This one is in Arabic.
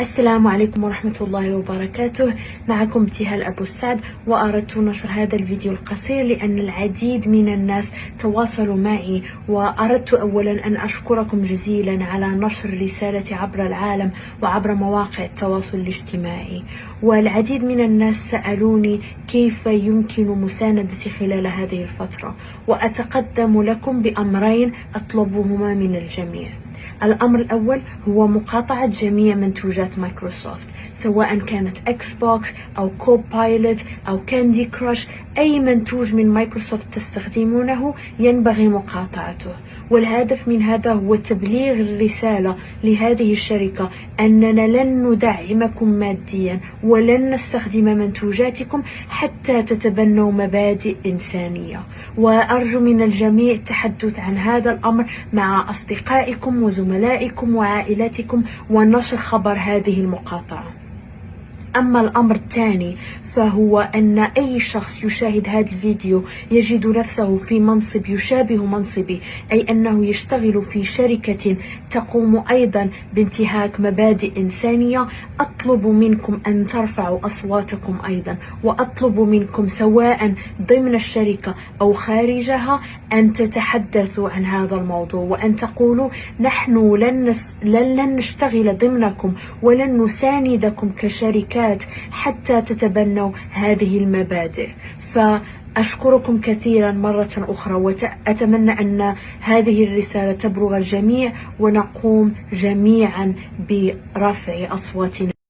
السلام عليكم ورحمة الله وبركاته. معكم ابتهال أبو السعد، وأردت نشر هذا الفيديو القصير لأن العديد من الناس تواصلوا معي، وأردت أولا أن أشكركم جزيلا على نشر رسالتي عبر العالم وعبر مواقع التواصل الاجتماعي. والعديد من الناس سألوني كيف يمكن مساندتي خلال هذه الفترة، وأتقدم لكم بأمرين أطلبهما من الجميع. الأمر الأول هو مقاطعة جميع منتوجات مايكروسوفت، سواء كانت اكس بوكس أو كوبايلوت أو كاندي كراش. أي منتوج من مايكروسوفت تستخدمونه ينبغي مقاطعته، والهدف من هذا هو تبليغ الرسالة لهذه الشركة أننا لن ندعمكم ماديا ولن نستخدم منتوجاتكم حتى تتبنوا مبادئ إنسانية. وأرجو من الجميع التحدث عن هذا الأمر مع أصدقائكم وزملائكم وعائلتكم ونشر خبر هذه المقاطعة. أما الأمر الثاني فهو أن أي شخص يشاهد هذا الفيديو يجد نفسه في منصب يشابه منصبي، أي أنه يشتغل في شركة تقوم أيضا بانتهاك مبادئ إنسانية. أطلب منكم أن ترفعوا أصواتكم أيضا، وأطلب منكم سواء ضمن الشركة أو خارجها أن تتحدثوا عن هذا الموضوع، وأن تقولوا نحن لن نشتغل ضمنكم ولن نساندكم كشركات حتى تتبنوا هذه المبادئ. فأشكركم كثيرا مرة أخرى، وأتمنى أن هذه الرسالة تبلغ الجميع ونقوم جميعا برفع أصواتنا.